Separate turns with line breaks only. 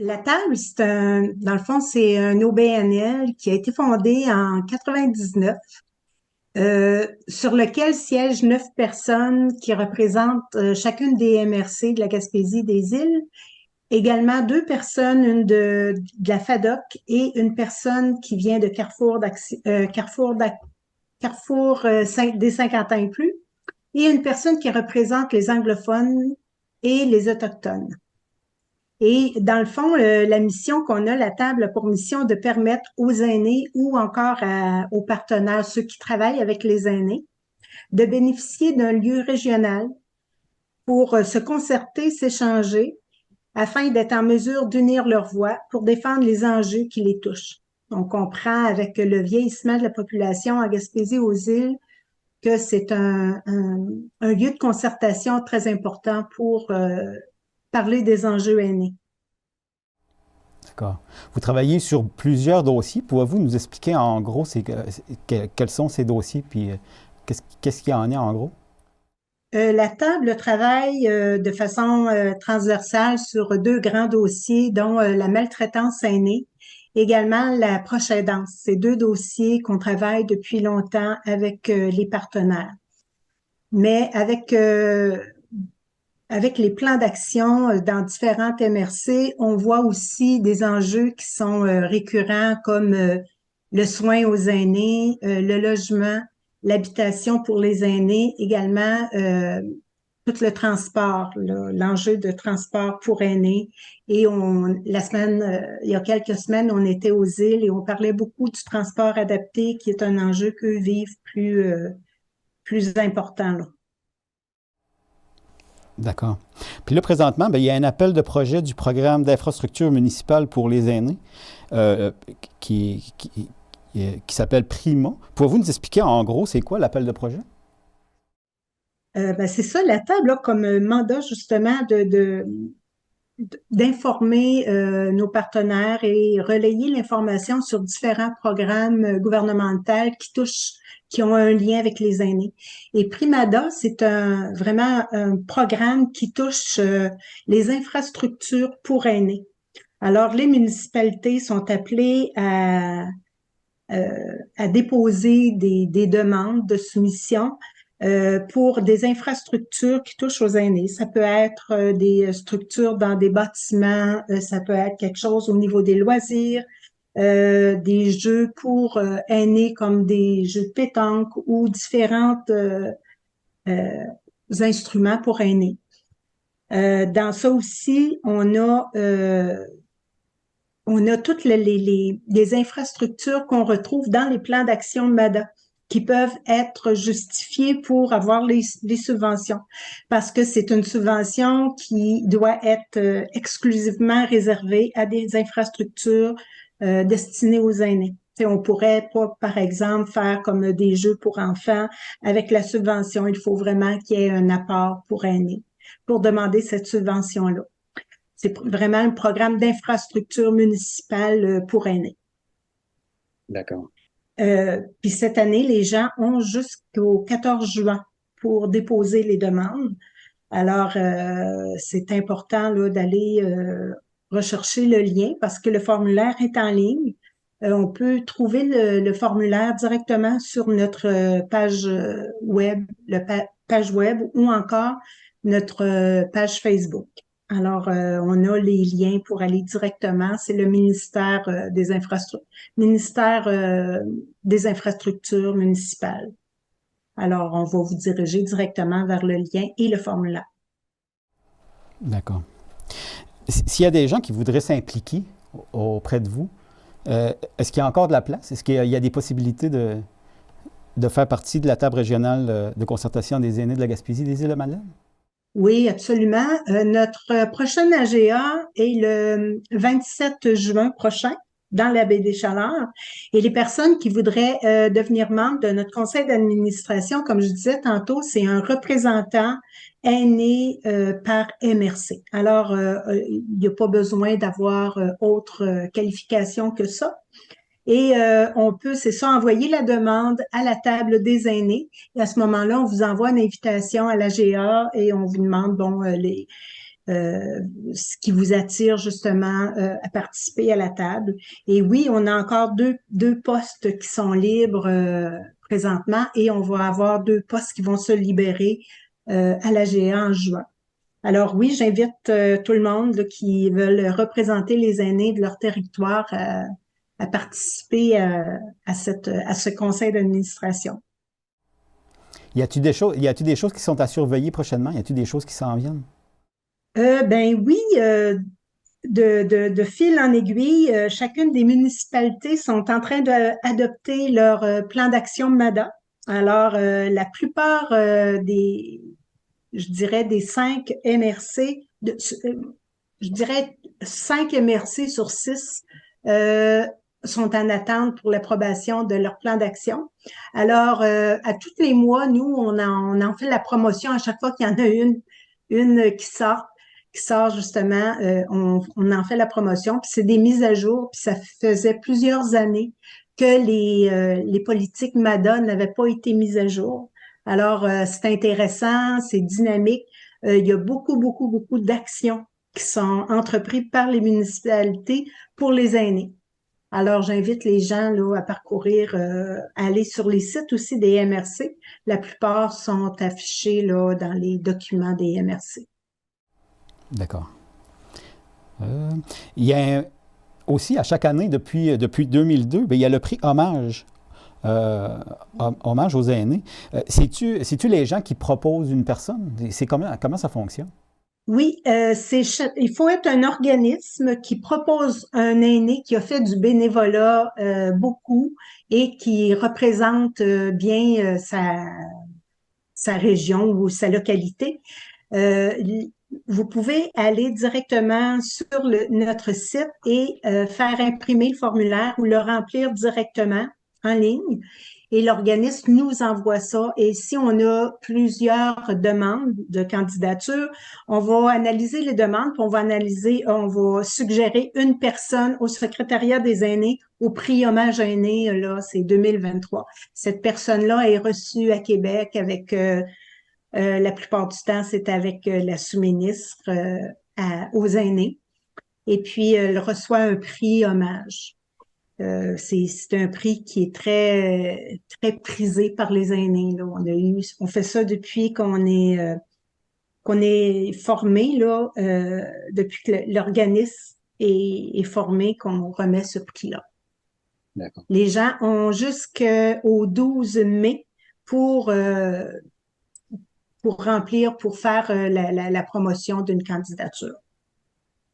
La table, dans le fond, c'est un OBNL qui a été fondé en 99, sur lequel siègent 9 personnes qui représentent chacune des MRC de la Gaspésie des îles. Également 2 personnes, une de la FADOC et une personne qui vient de Carrefour des 50 ans et plus, et une personne qui représente les anglophones et les autochtones. Et dans le fond, la mission qu'on a, la table a pour mission de permettre aux aînés ou encore aux partenaires, ceux qui travaillent avec les aînés, de bénéficier d'un lieu régional pour se concerter, s'échanger, afin d'être en mesure d'unir leurs voix pour défendre les enjeux qui les touchent. On comprend avec le vieillissement de la population en Gaspésie aux îles que c'est un lieu de concertation très important pour parler des enjeux aînés.
D'accord. Vous travaillez sur plusieurs dossiers. Pouvez-vous nous expliquer en gros quels sont ces dossiers, puis qu'est-ce qu'il y en a en gros?
La table travaille de façon transversale sur 2 grands dossiers, dont la maltraitance aînée, également la proche aidance. C'est 2 dossiers qu'on travaille depuis longtemps avec les partenaires. Mais avec les plans d'action dans différentes MRC, on voit aussi des enjeux qui sont récurrents comme le soin aux aînés, le logement, l'habitation pour les aînés, également tout le transport, l'enjeu de transport pour aînés. Et il y a quelques semaines, on était aux îles et on parlait beaucoup du transport adapté, qui est un enjeu qu'eux vivent plus important, là.
D'accord. Puis là, présentement, il y a un appel de projet du programme d'infrastructure municipale pour les aînés euh, qui, qui, qui s'appelle Prima. Pouvez-vous nous expliquer en gros c'est quoi l'appel de projet?
C'est ça, la table a comme mandat justement d'informer nos partenaires et relayer l'information sur différents programmes gouvernementaux qui ont un lien avec les aînés. Et Primada, c'est vraiment un programme qui touche les infrastructures pour aînés. Alors, les municipalités sont appelées à déposer des demandes de soumission pour des infrastructures qui touchent aux aînés. Ça peut être des structures dans des bâtiments, ça peut être quelque chose au niveau des loisirs, des jeux pour aînés comme des jeux de pétanque ou différents instruments pour aînés. Dans ça aussi, on a toutes les infrastructures qu'on retrouve dans les plans d'action de MADA qui peuvent être justifiées pour avoir les subventions, parce que c'est une subvention qui doit être exclusivement réservée à des infrastructures destinées aux aînés. T'sais, on pourrait pas, par exemple, faire comme des jeux pour enfants avec la subvention. Il faut vraiment qu'il y ait un apport pour aînés pour demander cette subvention-là. C'est vraiment un programme d'infrastructure municipale pour aînés.
D'accord.
Puis cette année, les gens ont jusqu'au 14 juin pour déposer les demandes. Alors, c'est important là, d'aller rechercher le lien parce que le formulaire est en ligne. On peut trouver le formulaire directement sur notre page web, page web ou encore notre page Facebook. Alors, on a les liens pour aller directement. C'est le ministère des infrastructures municipales. Alors, on va vous diriger directement vers le lien et le formulaire.
D'accord. S'il y a des gens qui voudraient s'impliquer auprès de vous, est-ce qu'il y a encore de la place? Est-ce qu'il y a des possibilités de faire partie de la table régionale de concertation des aînés de la Gaspésie des Îles-de-Madeleine?
Oui, absolument. Notre prochaine AGA est le 27 juin prochain dans la baie des Chaleurs. Et les personnes qui voudraient devenir membres de notre conseil d'administration, comme je disais tantôt, c'est un représentant aîné par MRC. Alors, il n'y a pas besoin d'avoir autre qualification que ça. Et on peut, c'est ça, envoyer la demande à la table des aînés. Et à ce moment-là, on vous envoie une invitation à l'AGA et on vous demande, ce qui vous attire justement à participer à la table. Et oui, on a encore deux postes qui sont libres présentement et on va avoir deux postes qui vont se libérer à l'AGA en juin. Alors oui, j'invite tout le monde là, qui veulent représenter les aînés de leur territoire à participer à ce conseil d'administration.
Y a-t-il des choses qui sont à surveiller prochainement? Y a-t-il des choses qui s'en viennent?
Ben oui, de fil en aiguille, chacune des municipalités sont en train d'adopter leur plan d'action MADA. Alors, la plupart je dirais des 5 MRC, je dirais 5 MRC sur 6 sont en attente pour l'approbation de leur plan d'action. Alors, à tous les mois, nous, on en fait la promotion à chaque fois qu'il y en a une qui sort justement, on en fait la promotion, puis c'est des mises à jour, puis ça faisait plusieurs années que les politiques MADA n'avaient pas été mises à jour. Alors, c'est intéressant, c'est dynamique. Il y a beaucoup d'actions qui sont entreprises par les municipalités pour les aînés. Alors, j'invite les gens là, à parcourir, à aller sur les sites aussi des MRC. La plupart sont affichés là, dans les documents des MRC.
D'accord. Il y a aussi, à chaque année, depuis 2002, bien, il y a le prix Hommage. Hommage aux aînés. C'est-tu les gens qui proposent une personne? C'est comment ça fonctionne?
Oui, il faut être un organisme qui propose un aîné qui a fait du bénévolat beaucoup et qui représente bien sa région ou sa localité. Euh, Vous pouvez aller directement sur notre site et faire imprimer le formulaire ou le remplir directement en ligne. Et l'organisme nous envoie ça. Et si on a plusieurs demandes de candidature, on va analyser les demandes, puis on va suggérer une personne au secrétariat des aînés au prix Hommage aîné, là, c'est 2023. Cette personne-là est reçue à Québec avec la plupart du temps, c'est avec la sous-ministre aux aînés. Et puis, elle reçoit un prix hommage. C'est un prix qui est très prisé par les aînés, là. On fait ça depuis qu'on est formé, là, depuis que l'organisme est formé, qu'on remet ce prix-là.
D'accord.
Les gens ont jusqu'au 12 mai pour remplir, pour faire la promotion d'une candidature.